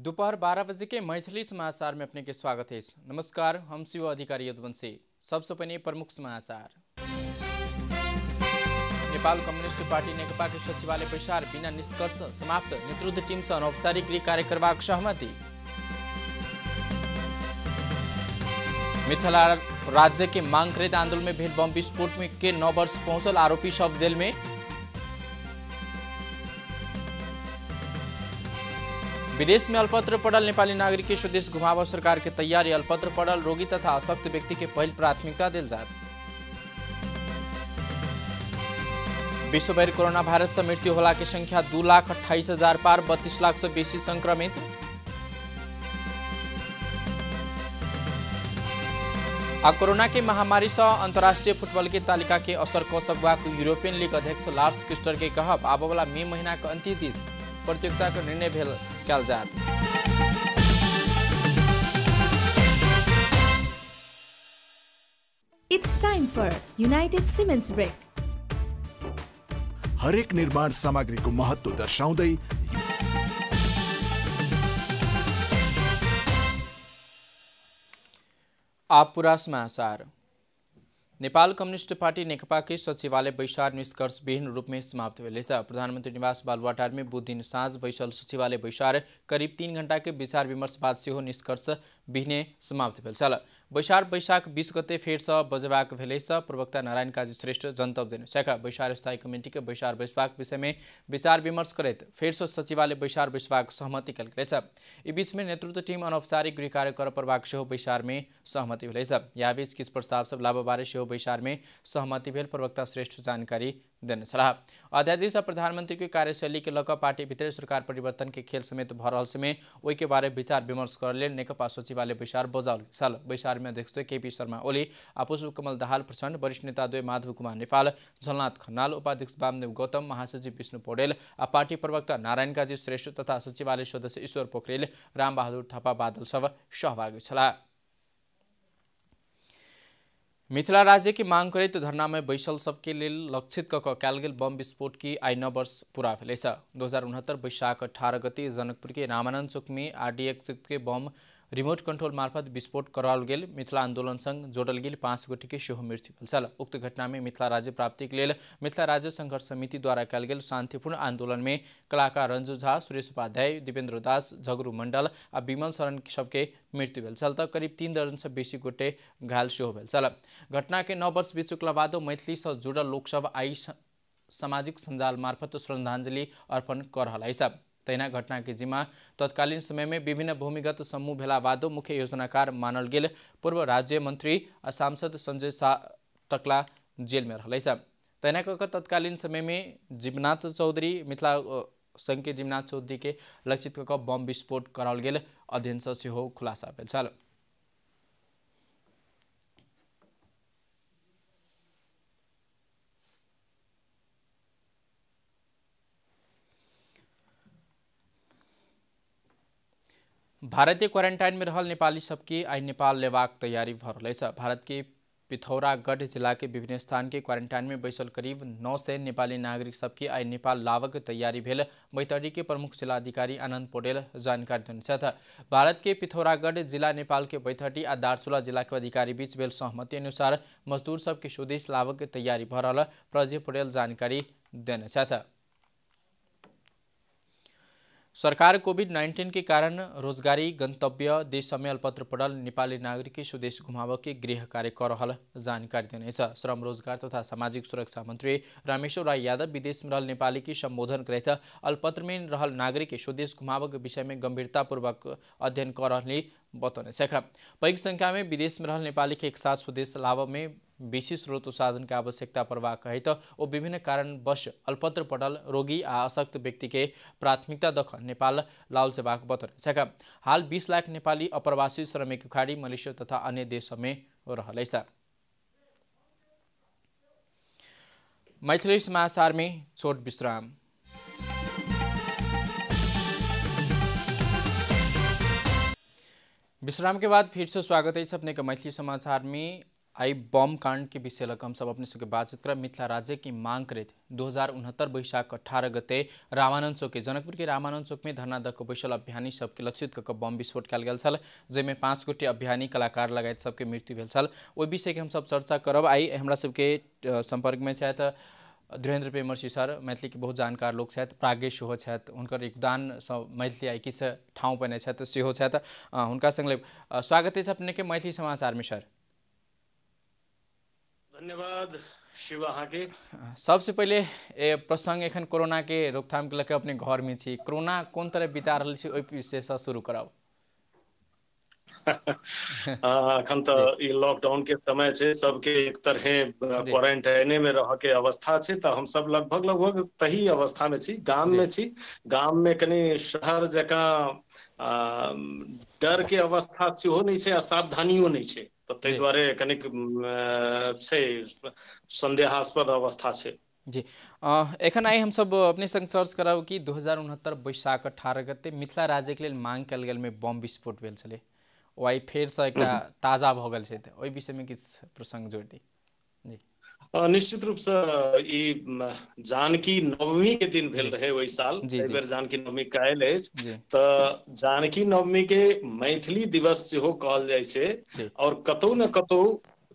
दोपहर 12 बजे के मैथिली समाचार में अपने के स्वागत है। नमस्कार, हम शिव अधिकारी यदुवंशी। सबसे पहले प्रमुख समाचार। नेपाल कम्युनिस्ट पार्टी नेकपा के सचिवालय बैसार बिना निष्कर्ष समाप्त, नेतृत्व टीम से अनौपचारिक गृह कार्य करवाक सहमति। मिथिला राज्य के मांग करते आंदोलन में भेल बम विस्फोट में के 9 वर्ष पहुंचल आरोपी सब जेल में। विदेश में अल्पत्र पड़ल नेपाली नागरिक के स्वदेश घुमाव सरकार के तैयारी। अल्पत्र पड़ल रोगी तथा अशक्त व्यक्ति के पहल प्राथमिकता दिल जात। विश्वभर कोरोना वायरस से मृत्यु होला की संख्या 2,28,000 पार, 32 लाख से बेसी संक्रमित। कोरोना के महामारी से अंतर्राष्ट्रीय फुटबॉल की तालिका के असर क सकबाक यूरोपियन लीग अध्यक्ष लार्स क्रिस्टर के कहब। आबो वाला मई महीना के अंतिम दिस प्रतियोगिता का निर्णय भेल कल जात। It's time for United Cements Brick. हरेक निर्माण सामग्री को महत्व दर्शाउँदै आप पूरा समाचार। नेपाल कम्युनिस्ट पार्टी नेकपा के सचिवालय बैसार निष्कर्षविहीन रूप में समाप्त भेल। प्रधानमंत्री निवास बालुवाटार में बुध दिन साँझ बैसल सचिवालय बैसार करीब 3 घंटा के विचार विमर्श बाद से निष्कर्ष विहीने समाप्त भेल। बैसार वैशाख 20 गते फेर से बजबाक भेल। प्रवक्ता नारायण काजी श्रेष्ठ जनतब देने शाखा बैसार स्थायी कमिटी के बैसार बैसबाक विषय में विचार विमर्श करते फेर से सचिवालय बैसार बैसबाक सहमति कल गए। इस बीच में नेतृत्व टीम अनौपचारिक गृह कार्य कर परबाक सेहो बैसार में सहमति भेल। या बीच किस प्रस्ताव सब लाभ बारे सेहो बैसार में सहमति भेल। प्रवक्ता श्रेष्ठ जानकारी देने सलाह। अध्यादेश प्रधानमंत्री के कार्यशैली के लक पार्टी भीतर सरकार परिवर्तन के खेल समेत भर रहल समय ओई के बारे विचार विमर्श करले नेकपा सचिवालय बैसार बजाउल साल। बैसार में अध्यक्ष केपी शर्मा ओली, पुष्प कमल दाहाल प्रचण्ड, वरिष्ठ नेता द्वय माधव कुमार नेपाल, झलनाथ खन्नाल, उपाध्यक्ष वामदेव गौतम, महासचिव विष्णु पौडेल, पार्टी प्रवक्ता नारायण काजी श्रेष्ठ तथा सचिवालय सदस्य ईश्वर पोखरेल, रामबहादुर थापा बादल सब सहभागी छला। मिथिला राज्य की मांग करे तो धरना में बैसल सबके लिए लक्षित कल गेल बम विस्फोट की आई 9 वर्ष पूरा भेल। 2069 वैशाख 18 गते जनकपुर के रामानंद चौक में RDX के बम रिमोट कंट्रोल मार्फत विस्फोट कराओल गेल। मिथिला आंदोलन संग जोड़ल गेल 5 गोटी के सेहो मृत्यु भेल। उक्त घटना में मिथिला राज्य प्राप्ति के लिए मिथिला राज्य संघर्ष समिति द्वारा कल गेल शांतिपूर्ण आंदोलन में कलाकार रंजू झा, सुरेश उपाध्याय, दिवेंद्र दास, झगरू मंडल और विमल शरण सबके मृत्यु भेल। तो करीब 3 दर्जन से बेसी गोटे घायल सेहो भेल। घटना के 9 वर्ष बीत चुकला बाद मैथिली से जुड़ल लोक सब आई सामाजिक संजाल मार्फत श्रद्धांजलि अर्पण कर रहा। तैना घटना के जिम्मा तत्कालीन समय में विभिन्न भूमिगत समूह भेला बादो मुख्य योजनाकार मानल गेल पूर्व राज्य मंत्री और सांसद संजय शाह टकला जेल में रहा। तैना तत्कालीन समय में जीवनाथ चौधरी मिथिला संघ के जीवनाथ चौधरी के लक्षित बम विस्फोट कराओल गेल अध्ययन से हो खुलासा भेल। भारतीय क्वारंटाइन में रहल नेपाली सबकी आई नेपाल लेवाक तैयारी भ रहल। भारत के पिथौरागढ़ जिला के विभिन्न स्थान के क्वारंटाइन में बैसल करीब 900 नेपाली नागरिक सबकी आई नेपाल लावक तैयारी भेल। बैतडी के प्रमुख जिला अधिकारी आनंद पौडेल जानकारी देने। भारत के पिथौरागढ़ जिला नेपाल के बैतडी और दार्चुला जिला के अधिकारी बीच भेल सहमति अनुसार मजदूर सबके स्वदेश लावक तैयारी भ रहल प्रजय पौडेल जानकारी देने। सरकार कोविड-19 के कारण रोजगारी गंतव्य देश में अल्पत्र पड़ल नेपाली नागरिक के स्वदेश घुमाव के गृह कार्य कर रहल जानकारी देने। श्रम रोजगार तथा सामाजिक सुरक्षा मंत्री रामेश्वर राय यादव विदेश में रहल नेपाली की संबोधन करते अल्पत्र में रहल नागरिक के स्वदेश घुमाव के विषय में गंभीरतापूर्वक अध्ययन कर रही बतौने। पैघ संख्या में विदेश में रहल नेपाली के एक साथ स्वदेश लाभ में बेसी स्रोत साधन की आवश्यकता परवाह कहे तो वो विभिन्न कारणवश अल्पत्र पड़ल रोगी आ अशक्त व्यक्ति के प्राथमिकता दख नेपाल लाउल सेवाक बतौने। हाल 20 लाख नेपाली अप्रवासी श्रमिक उखाड़ी मलेशिया तथा अन्य देश में रहल। मैथिली समाचार में छोट विश्राम। विश्राम के बाद फिर से स्वागत है अपने के मैथिली समाचार में। आई बम कांड के विषय लग हम सब अपने सबके बातचीत कर मिथिला राज्य की मांग करे 2069 वैशाख 18 गते रामानंद चौक के जनकपुर के रामानंद चौक में धरना दक बैसल अभियानी सबके लक्षित कऽ बम विस्फोट कल गेल छल, जैमे 5 गोटे अभियानी कलाकार लगायत सबके मृत्यु भेल छल। ओहि विषय के हम सब चर्चा करब। आई हमरा सबके संपर्क में छथि धीरेन्द्र पेमर्सी सर, मैथिली के बहुत जानकार लोग छथि, प्राज्ञ सेहो छथि, हुनकर योगदान मैथिली आई किस ठाउँ पर छथि सेहो छथि। हुनका संग स्वागत है अपने के मैथिली समाचार में सर। धन्यवाद शिव अहाँ के। सबसे पहले ए प्रसंग एखन कोरोना के रोकथाम के लेकर अपने घर में छी, कोरोना कोन तरह बिता रहल छी ओहि विषय से शुरू कराओ। अखन तो ई लॉकडाउन के समय छे, सबके एक तरह क्वारंटाइने में रह के अवस्था छे, तो हम सब लगभग तही अवस्था में छी। गाम में छी, गाम में कनी शहर जका डर के अवस्था सेहो नहीं छे, असावधानियों नहीं छे, तो तै द्वारे कनिक छे संदेहास्पद अवस्था छे। जी एखन आई हम सब अपने संग चर्चा करब कि 2069 वैशाख 18 गते मिथिला राज्य के लेल मांग कल गेल में बम विस्फोट भेल छले, ओ आई फेर से एक ताजा भ गेल छै, ओहि विषय में किछ प्रसंग जोड़ दी। जी निश्चित रूप से ई जानकी नवमी के दिन भेल रहे ओहि साल, एहि बेर जानकी नवमी काल्हि अछि, तऽ जानकी नवमी के मैथिली दिवस सेहो कहल जाइ छै, और कतौ न कतौ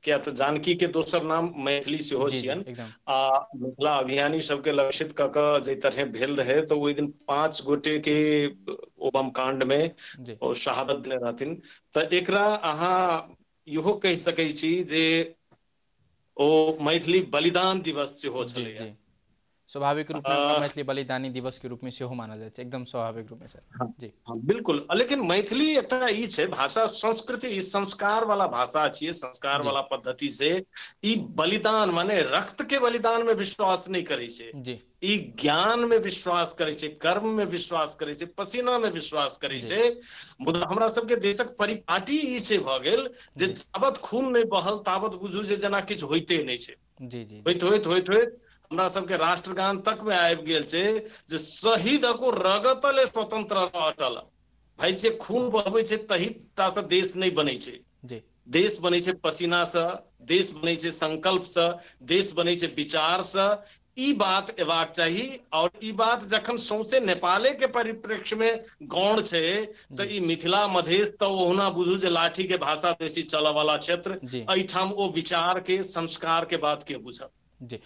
किया तऽ जानकी के दोसर नाम मैथिली सेहो छियन। आ मिथिला अभियानी सबके लक्षित कऽ कऽ जे तरह भेल रहे, तो ओहि दिन 5 गोटे के ओ बम कांड में ओ शहादत देने रहथिन। तऽ एकरा अहाँ इहो कहि सकै छी जे ओ मैथिली बलिदान दिवस सेहो छलै। स्वाभाविक रूप में मैथिली बलिदानी दिवस के रूप में सेहो मानल जाए, एकदम स्वाभाविक रूप में सर। हाँ, जी हाँ, बिल्कुल। लेकिन मैथिली एकटा ई छै भाषा, संस्कृति, ई संस्कार वाला भाषा छियै, संस्कार वाला पद्धति से ई बलिदान माने रक्त के बलिदान में विश्वास नहीं करे छै, ई ज्ञान में विश्वास करे छै, कर्म में विश्वास करे छै, पसीना में विश्वास करे छै। मुदा हमरा सबके देशक परिपाटी ई छै भ गेल जे जाबत खून नहीं बहल ताबत बुझू जे जेना किछ होइते नहीं छै। जी जी होइत हमरा सबके राष्ट्रगान तक में आबि गेल छै जे शहीद को रगतले स्वतंत्र अटल। भाई जे खून बहबै छै तही टा से देश नहीं बनै छै, देश बनै छै पसीना से, देश बनै छै संकल्प से, देश बनै छै विचार से। ई बात एबाक चाही, और ई बात जखन सौंसे नेपाले के परिप्रेक्ष्य में गौण छै, तो ई मिथिला मधेश तो ओहुना बुझू जे लाठी के भाषा बेसी चलऽ वाला क्षेत्र, एहिठाम ओ विचार के संस्कार के बात के बुझब। जी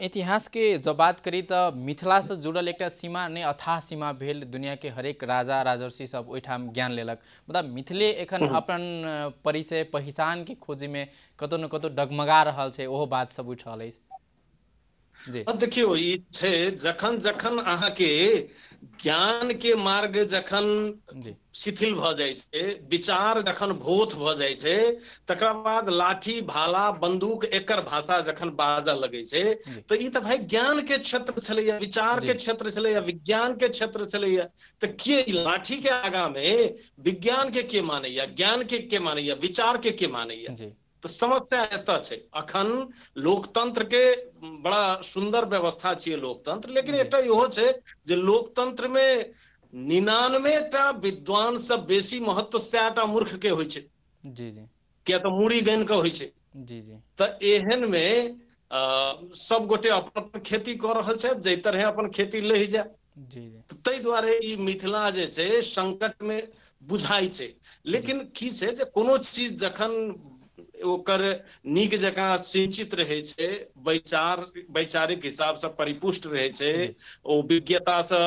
इतिहास के जब बात करी तो मिथिला से जुड़ल एक सीमा ने अथाह सीमा भेल, दुनिया के हरेक राजा राजर्षि सब ओहिठाम ज्ञान लेलक, मतलब मिथिले एखन अपन परिचय पहचान के खोजी में कतौ न कतौ डगमगा रहल छै, ओहो बात सब उठि रहल अछि। देखियो ई छै जखन जखन अहाँ के ज्ञान के मार्ग जखन शिथिल भ जाय छै, विचार जखन भोथ भ जाय छै, तकर बाद लाठी भाला बंदूक एकर भाषा जखन बाजऽ लगे छै, तो ई त भाई ज्ञान के क्षेत्र छलैया, विचार के क्षेत्र छलैया, विज्ञान के क्षेत्र छलैया। तो के लाठी के आगा में विज्ञान के मानैया, ज्ञान के मानैया, विचार के मानैया। तो समस्या एतऽ छै। अखन लोकतंत्र के बड़ा सुंदर व्यवस्था छियै लोकतंत्र, लेकिन एकटा इहो छै जे लोकतंत्र में 99टा विद्वान से बेसी महत्व 100टा मूर्ख के होइ छै। जी जी किया तो मूड़ी गन के होइ छै। जी जी तो एहन में सब गोटे अपन अपन खेती कर रहल छै, जै तरह अपन खेती ले जाए। जी जी तै दुआरे ई मिथिला जे छै संकट में बुझाई छै। लेकिन की छै जे कोनो चीज जखन ओकर नीक जकाँ सिंचित रहे छै, वैचारिक हिसाब से परिपुष्ट रहे छै, ओ विज्ञता से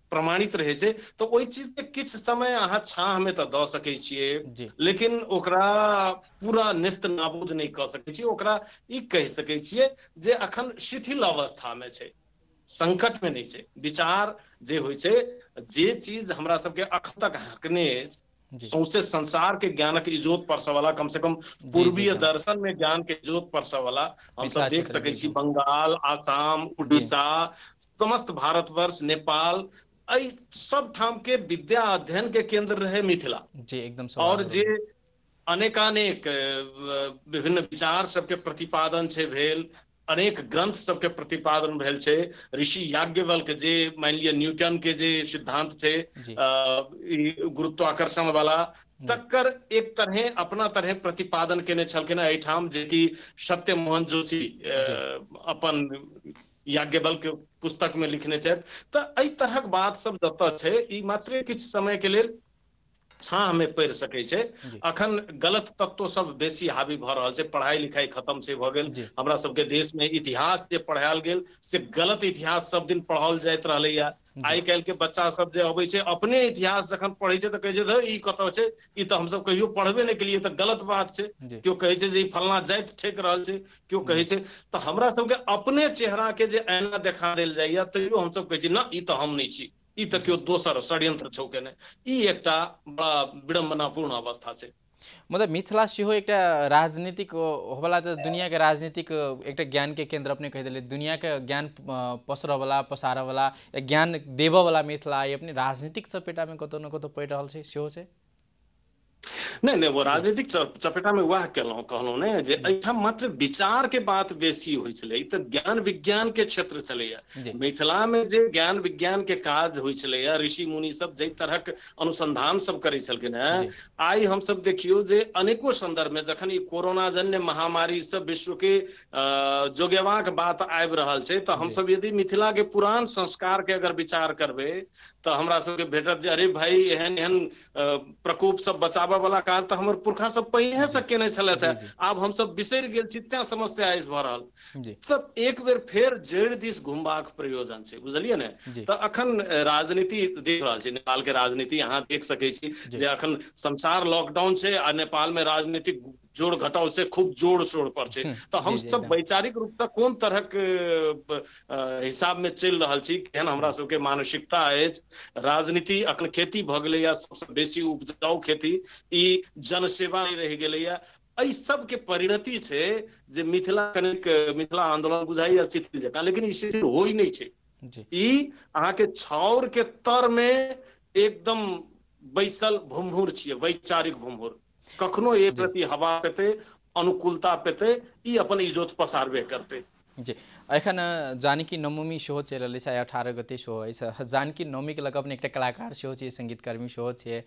प्रमाणित रहे छै, तो ओहि चीज के किछ समय अहाँ छाह में तो द सकै छियै, लेकिन ओकरा पूरा नेस्त नाबूद नहीं क सकै छियै। ओकरा ई कहि सकै छियै जे अखन शिथिल अवस्था में छै, संकट में नहीं छै। विचार जे होइ छै, जे चीज हमरा सबके अखन तक हकने सौंसे संसार के ज्ञानक इजोत परसऽ वाला, कम से कम पूर्वीय दर्शन में ज्ञान के इजोत परसऽ वाला हम सब देख सकै छी। बंगाल, आसाम, उड़ीसा, समस्त भारतवर्ष, नेपाल, एहि सब ठाम के विद्या अध्ययन के केंद्र रहे मिथिला। जी एकदम। और जे अनेकानेक विभिन्न विचार सबके प्रतिपादन छै भेल, अनेक ग्रंथ सबके प्रतिपादन भेल छै। ऋषि याज्ञवल्क जे मान लिअ न्यूटन के जे सिद्धांत छै गुरुत्वाकर्षण वाला, तकर एक तरह अपना तरह प्रतिपादन केने छलखिन एहिठाम, जे कि सत्यमोहन जोशी अपन याज्ञवल्क पुस्तक में लिखने छथि। तऽ एहि तरहक बात सब जतऽ छै ई मात्र किछु समय के लेल छाह में पड़ि सकै छै। अखन गलत तत्व सब बेसी हावी भऽ रहल छै, पढ़ाई लिखाई खत्म से भऽ गेल। हमरा सबके देश में इतिहास जे पढ़ायल गेल से गलत इतिहास सब दिन पढ़ाओल जाइत रहलैया। आइ काल्हि के बच्चा सब जे अबै छै अपने इतिहास जखन पढ़ै छै तऽ कहै छै ई कतऽ छै, ई तऽ हमसब कहियो पढ़बे नहि केलियै, तऽ गलत बात छै। केओ कहै छै जे ई फलना जाति ठेक रहल छै, केओ कहै छै। तऽ हमरा सबके अपने चेहरा के जे आईना देखा देल जाइया तैयो हमसब कहै छी ना ई तऽ हम नहि छी, ई तऽ केओ दोसर षड्यंत्र छौ केने। ई एकटा बड़ा विडंबनापूर्ण अवस्था छै। मतलब मिथिला सेहो एकटा राजनीतिक होबला, तऽ दुनिया के राजनीतिक एकटा ज्ञान के केंद्र अपने कह दिले, दुनिया के ज्ञान पसरऽ वाला पसारऽ वाला या ज्ञान देबऽ वाला मिथिला आई अपने राजनीतिक चपेटा में कतौ न कतौ पड़ि रहल छै सेहो छै। नहीं नहीं, वो राजनीतिक चपेटा में वह कहलहुँ ने जे एहिठाम मात्र विचार के बात बेसी होइ छलै। ई तऽ ज्ञान विज्ञान के क्षेत्र छलैया। मिथिला में जे ज्ञान विज्ञान के काज होइ छलैया, ऋषि मुनि सब जै तरहक अनुसंधान सब करै छलखिन हैं, आइ हम सब देखियो जे अनेको संदर्भ में जखन ई कोरोना जन्य महामारी से विश्व के जोगेबाक बात आबि रहल छै, तऽ हम सब यदि मिथिला के पुरान संस्कार के अगर विचार करबै तऽ हमरा सबके भेटत जे अरे भाई एहन एहन प्रकोप सब बचाबऽ वाला काज तऽ हमर पुरखा सब पहिले से केने छलथि है, आब हम सब बिसरि गेल छी, तें समस्या आइस भऽ रहल। तब एक बेर फेर जड़ि दिस घुमबाक प्रयोजन छै, बुझलियै ने। तऽ अखन राजनीति देख रहल छी, नेपाल के राजनीति अहाँ देख सकै छी जे अखन संसार लॉकडाउन छै आ नेपाल में राजनीतिक जोड़ घटाव से खूब जोड़ शोड़ पर छै। तऽ हम सब वैचारिक रूप से कोन तरहक हिसाब में चलि रहल छी, केहन हमरा सबके मानसिकता अछि। राजनीति अखन खेती भऽ गेलैया सबसे बेसी उपजाऊ खेती, ई जनसेवा नहीं रहि गेलैया। एहि सब के परिणति छै जे मिथिला आंदोलन बुझाइया शिथिल जकां, लेकिन ई शिथिल होइ नहीं छै। ई अहाँ के छाउर के तर में एकदम बैसल भुम्भुर छियै, वैचारिक भुम्भुर। कखनो ए प्रति हवा पेते, अनुकूलता पेते, ई अपन इजोत पसारबे करते। जी, एखन जानकी नवमी सेहो चलि रहल छै, 18 गते सेहो अछि। जानकी नवमी के लऽ कऽ अपने एकटा कलाकार सेहो छियै, संगीतकर्मी सेहो छियै,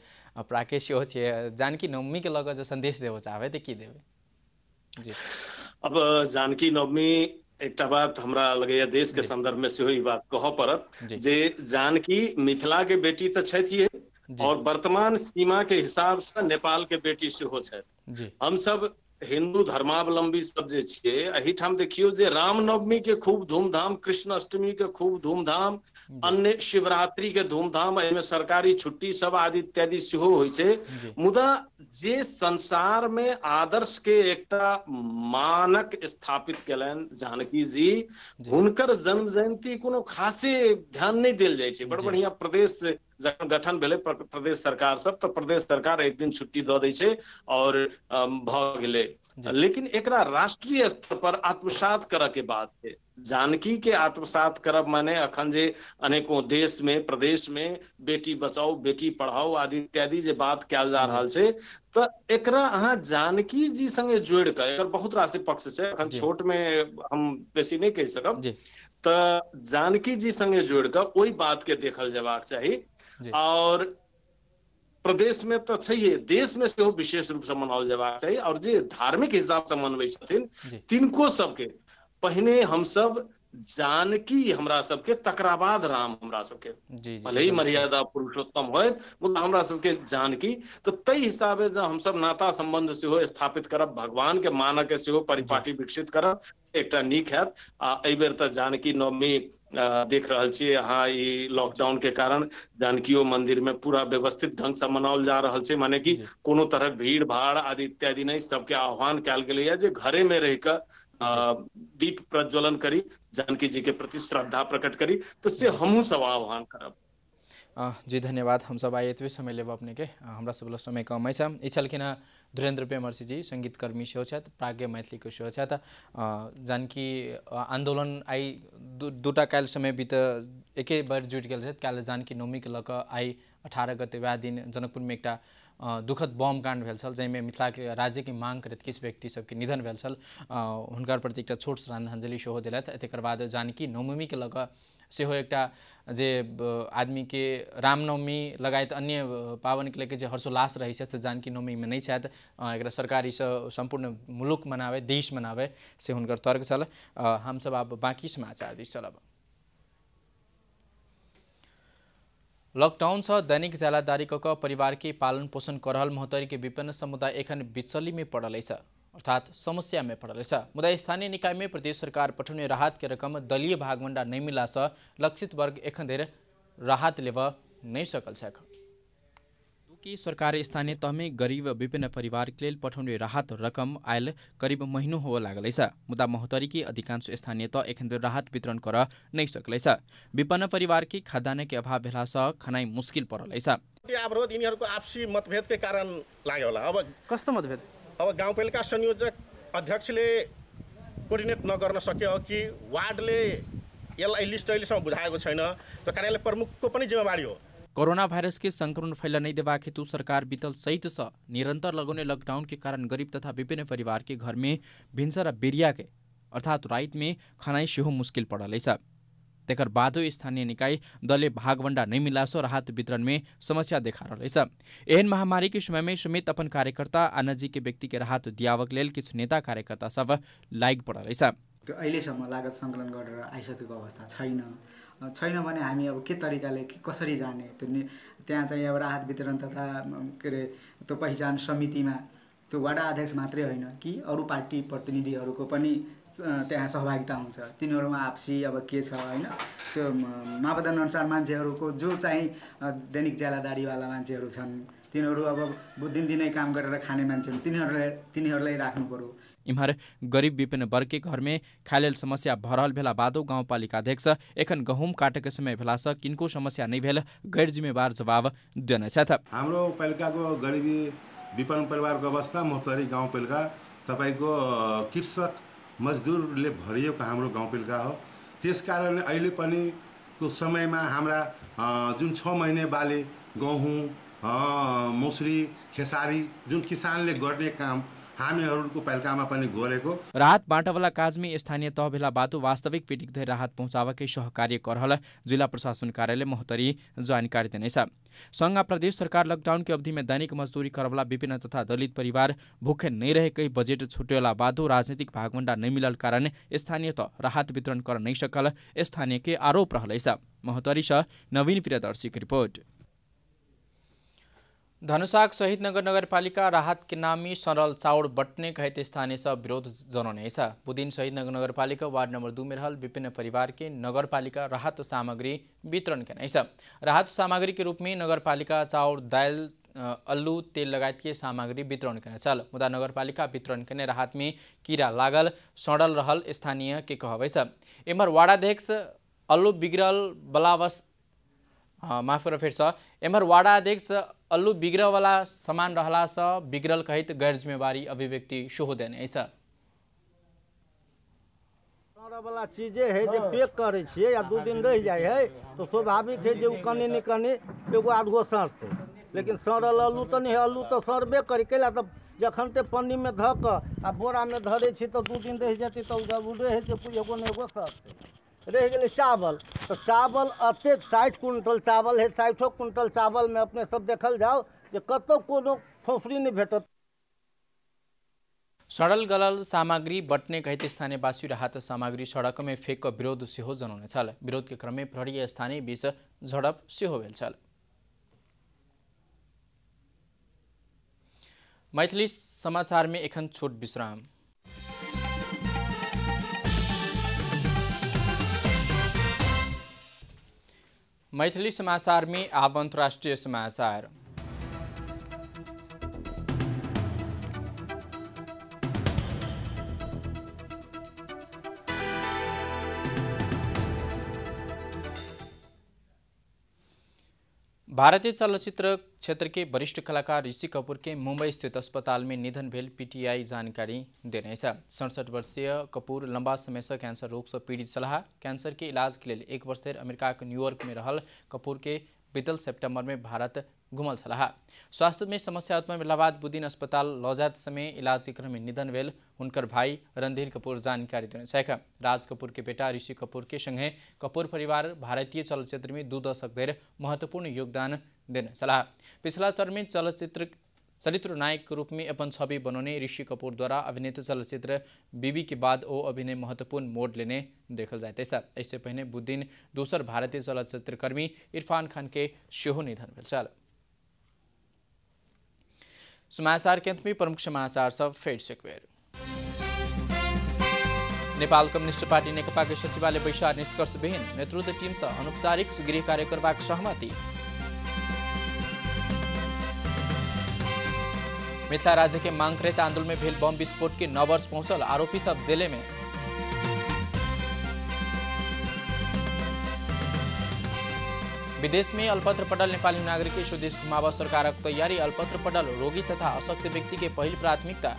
प्राकेश सेहो छियै। जानकी नवमी के लऽ कऽ जे संदेश देबऽ चाहबै तऽ की देबै? जी, अब जानकी नवमी एकटा बात हमरा लगैया देश के संदर्भ में सेहो ई बात कहऽ पड़त जे जानकी मिथिला के बेटी तऽ छथिए, और वर्तमान सीमा के हिसाब से नेपाल के बेटी सेहो छथि। हम सब हिंदू धर्मावलंबी सब जे छियै, एहिठाम देखियो जे रामनवमी के खूब धूमधाम, कृष्ण अष्टमी के खूब धूमधाम, अन्य शिवरात्रि के धूमधाम, एहिमे सरकारी छुट्टी सब आदि इत्यादि सेहो होइ छै। मुदा जे संसार में आदर्श के एकटा मानक स्थापित केलनि जानकी जी, हुनकर जन्म जयंती कोनो खासे ध्यान नहीं देल जाइ छै। बड़ बढ़िया प्रदेश जखन गठन भेलै प्रदेश सरकार सब, तऽ प्रदेश सरकार एक दिन छुट्टी दऽ दै छै और भऽ गेलै। लेकिन एकरा राष्ट्रीय स्तर पर आत्मसात करऽ के बात है। जानकी के आत्मसात करब माने अखन जे अनेकों देश में प्रदेश में बेटी बचाओ बेटी पढ़ाओ आदि इत्यादि जे बात कयल जा रहल छै, तऽ एकरा अहाँ जानकी जी संगे जोड़ि कऽ, एकर बहुत रास पक्ष छै, अखन छोट में हम बेसी नहीं कहि सकब, तऽ जानकी जी संगे जोड़ि कऽ ओहि बात के देखल जेबाक चाही। और प्रदेश में तो छैहे, देश में सेहो विशेष रूप से मनाओल जेबाक चाही। और जे धार्मिक हिसाब से मनबै छथिन तिनको सबके पहिने हम सब जानकी हमरा सबके, तकरा बाद राम हमरा सबके, भले ही मर्यादा पुरुषोत्तम होय, मुदा हमरा सबके जानकी। तो तै हिसाबे जे हम सब नाता संबंध सेहो स्थापित करब, भगवान के मानक के सेहो परिपाटी विकसित करब, एकटा नीक हैत। आ एहि बेर तऽ जानकी नवमी देख रहल छियै अहाँ, ई लॉकडाउन के कारण जानकियो मंदिर में पूरा व्यवस्थित ढंग से मनाओल जा रहल छै, माने कि कोनो तरह भीड़ भाड़ आदि इत्यादि नहीं, सबके आह्वान कयल गेलैया जे घरे में रहि कऽ दीप प्रज्वलन करी, जानकी जी के प्रति श्रद्धा प्रकट करी। तो से हमहूँ सब आह्वान करब। जी धन्यवाद। हम सब आइ एतबे समय लेब अपने के, हमरा सब समय कम अछि। ई छलखिन धीरेन्द्र पेमर्सी जी, संगीतकर्मी सेहो छथि, प्राज्ञ मैथिली के सेहो छथि। जानकी आंदोलन आई दूटा काल्हि समय बीत एके बार जुटि गेल छथि। काल्हि जानकी नवमी के लऽ कऽ आई 18 गते वएह दिन जनकपुर में एकटा दुखद बम काण्ड भेल छल जाहिमे मिथिलाके राज्यके मांग करैत किछु व्यक्ति सबके निधन भेल छल हुनकर प्रति एकटा छोट श्रद्धांजलि सेहो देलथि तकर बाद जानकी नवमीके लऽ कऽ सेहो एकटा जे आदमीके रामनवमी लगायत अन्य पावनके लेके जे हर्षोल्लास रहै छै से जानकी नवमीमे नहि छथि एकरा सरकारीसँ सम्पूर्ण मुलुक मनाबै देश मनाबै से हुनकर तर्क छल हमसब आब बाँकी समाचार दिस चलब लॉकडाउन से दैनिक ज्यालादारी कऽ परिवार के पालन पोषण कर रहल महोत्तरी के विपन्न समुदाय एखन बिचली में पड़ल है अर्थात समस्या में पड़ल है मुदा स्थानीय निकाय में प्रदेश सरकार पठाउने राहत के रकम दलीय भागवंडा नहीं मिला से लक्षित वर्ग एखन धरि राहत लेब नहीं सकल छै कि सरकार स्थानीय तह में गरीब विभिन्न परिवार के लेल पठाउने राहत रकम आयल करीब महीनों होव लागल है मुदा महोत्तरी की अधिकांश स्थानीय तह एखन धरि राहत वितरण कर नहीं सकल है विपन्न परिवार के खाद्यान्न के अभाव भेला से खनाई मुश्किल पड़ल है अवरोध यिनीहरूको आपसी मतभेद के कारण लाग्यो होला अब कस्तो मतभेद अब गाउँपालिका संयोजक अध्यक्षले कोर्डिनेट नगर्न सक्यो कि वार्डले यसलाई लिस्ट अहिलेसम्म बुझाएको छैन त्यो कार्यालय प्रमुखको पनि जिम्मेवारी हो कोरोना भाइरस के संक्रमण फैला नहीं देवा हेतु सरकार बीतल सहित से निरंतर लगौने लॉकडाउन के कारण गरीब तथा विभिन्न परिवार के घर में भिन्सा र बेरिया के अर्थात राइत में खानाई सेहो मुश्किल पड़ल है तेकर बादो स्थानीय निकाय दले भागवंडा नहीं मिला सो राहत वितरण में समस्या देखा रहा है एहन महामारी के समय में समेत अपन कार्यकर्ता आ नजिक के व्यक्ति के राहत दियावक लेल किछु नेता कार्यकर्ता सब लाग पड़ल है त्यो अहिलेसम्म लागत सङ्कलन गरेर आइसकेको अवस्था छैन भने हामी अब के तरिकाले कसरी जाने त्यहाँ चाहिँ अब राहत वितरण तथा के अरे त्यो पहिचान समितिमा त्यो वडा अध्यक्ष मात्रै होइन कि अरू पार्टी प्रतिनिधिहरूको पनि त्यहाँ सहभागिता हुन्छ तिनीहरूमा आपसी अब के छ हैन त्यो मापदण्ड अनुसार मान्छेहरूको जो चाहिँ दैनिक ज्यालादारीवाला मान्छेहरू छन् तिनीहरू अब दिनदिनै काम गरेर खाने मान्छे तिनीहरूलाई राख्नु पर्यो इम्हर गरीब विपिन वर्ग के घर में खायल समस्या भरल भेला बादो गाउँपालिका अध्यक्ष एखन गहुम काटेको समय भेला से किनको समस्या नहीं भेल गैर जिम्मेवार जवाब देने हाम्रो पालिकाको गरीबी विपन्न परिवारको अवस्था महोत्तरी गाउँपालिका तपाईको कृषक मजदुरले भरिएको हाम्रो गाउँपालिका हो त्यसकारण अहिले पनि को समयमा हाम्रा जुन 6 महिने बाले गहुँ मौसरी खेसारी जुन किसानले गर्ने काम हामीहरूको पालिकामा पनि गरेको राहत बाँटावाला काजमी स्थानीय तह भेला बाटो वास्तविक पीडित धरि राहत पहुँचावकै सहकार्य करहल जिला प्रशासन कार्यालय महोत्तरी जानकारी दिनेछ संघ प्रदेश सरकार लॉकडाउन की अवधि में दैनिक मजदूरी करवाला विभिन्न तथा दलित परिवार भूखे नहीं रहेकै बजेट छुटेला बादो राजनीतिक भागवंडा नहीं मिलल कारण स्थानीय तह राहत वितरण कर नहीं सकल स्थानीय के आरोप रहल महोत्तरी से नवीन प्रियदर्शी की रिपोर्ट धनुषाक शहीद नगर नगरपालिका राहत के नामी सरल चाउर बटने कहते स्थानीय सब विरोध जनाउने बुदिन शहीद नगर नगरपालिका वार्ड नंबर 2 में रहल विभिन्न परिवार के नगरपालिका राहत सामग्री वितरण करने राहत सामग्री के रूप में नगरपालिका चाउर दाल अल्लू तेल लगायत के सामग्री वितरण करने मुदा नगरपालिका वितरण करने राहत में कीड़ा लागल सड़ल रहल स्थानीय के कहवे एमहर वार्डाध्यक्ष अल्लू बिगड़ल बलावस माफ कर फिर एमहर वार्डाध्यक्ष अल्लू बिगड़ वाला सामान रहला से बिगड़ल कहित गैर जिम्मेवारी अभिव्यक्ति सेहो देने वाला चीजें है जो पैक करे छिए या 2 दिन रह जाए है तो स्वाभाविक है जो कने न कने एगो आधगो सड़ते लेकिन सड़ल अल्लू तो नहीं अल्लू तो सड़बे करे कैला तो जखन ते पन्नी में ध क आ बोरा में धरे छी तो 2 दिन रह जाती तो रहे एगो न एगो सड़ते रह गए चावल तो चावल अत्यंत 60 कुंटल चावल है 60 कुंटल चावल में अपने सब देखल जाओ जे कतो कोनो फौफरी नहीं भेटत सड़ल गलल सामग्री बटने कहते स्थानीय वासी राहत सामग्री सड़क में फेंक विरोध सेहो जनाउने विरोध के क्रम में प्रहरी स्थानीय बीच झड़प सेहो भेल मैथिली समाचार में एखन छोट विश्राम मैथिली समाचार में अब अंतर्राष्ट्रीय समाचार भारतीय चलचित्र क्षेत्र के वरिष्ठ कलाकार ऋषि कपूर के मुंबई स्थित अस्पताल में निधन भेल पीटीआई जानकारी देने 67 वर्षीय कपूर लंबा समय से कैंसर रोग से पीड़ित छलाह कैंसर के इलाज के लिए 1 वर्ष धरि अमेरिका के न्यूयॉर्क में रहल कपूर के बीतल सितंबर में भारत घुमल छलाह। स्वास्थ्य में समस्या उत्पन्न भेला बाद बुद्धिन अस्पताल लौजात समय इलाज के क्रम में निधन भेल उनकर भाई रणधीर कपूर जानकारी देने छेक। राज कपूर के बेटा ऋषि कपूर के संगे कपूर परिवार भारतीय चलचित्र में 2 दशक धरि महत्वपूर्ण योगदान देने छलाह। पिछला चरण में चरित्र नायक के रूप में अपन छवि बनाने ऋषि कपूर द्वारा अभिनीत चलचित्र बीबी के बाद ओ अभिनय महत्वपूर्ण मोड लेने देखल जाते छ। इससे पहले बुद्धिन दूसर भारतीय चलचित्र कर्मी इरफान खान के सेहो निधन भेल छल। समाचार के अंत में प्रमुख समाचार सब फेर से एक बेर। नेपाल कम्युनिस्ट पार्टी नेकपा के सचिवालय बैशार निष्कर्षविहीन नेतृत्व टीम से अनौपचारिक गृह कार्य करबाक सहमति। मिथिला राज्य के मांगकृत आंदोलन में भेल बम विस्फोट के 9 वर्ष पहुंचल आरोपी सब जेले में। विदेश में अल्पत्र पटल नेपाली नागरिक के स्वदेश घुमाव सरकारक तैयारी। अल्पत्र पटल रोगी तथा अशक्त व्यक्ति के पहिल प्राथमिकता।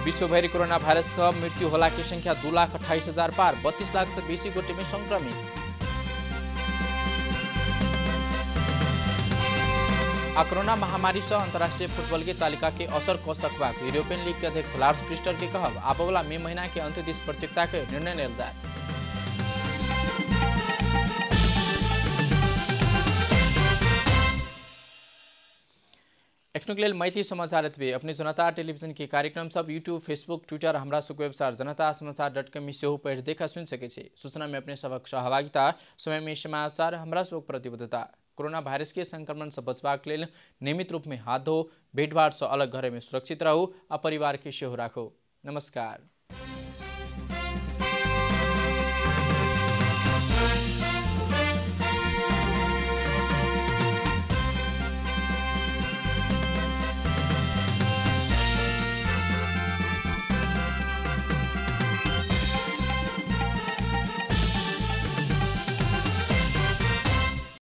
विश्वभरि कोरोना भाइरस का मृत्यु होला की संख्या 2,28,000 पार। 32 लाख से बेसी गोटे में संक्रमित। कोरोना महामारी से अंतर्राष्ट्रीय फुटबॉल की तालिका के असर क सकबा यूरोपियन लीग के अध्यक्ष लार्स क्रिस्टर के कहब आबोला मई महीना के अंत इस प्रतियोगिता के निर्णय लेल जाए। एखनुक लेल मैथिली समाचार एतबे। अपने जनता टेलीविजन के कार्यक्रम सब यूट्यूब, फेसबुक, ट्विटर हमरा सबके वेबसाइट जनतासमाचार.com में सेहो पढ़ देखा सुन सके छी। सूचना में अपने सबक सहभागिता, समय में समाचार हमरा सबक प्रतिबद्धता। कोरोना वायरस के संक्रमण से बचबाक लेल नियमित रूप में हाथ धो, भीड़भाड़ से अलग घरे में सुरक्षित रहू आ परिवार के सेहो राखू। नमस्कार।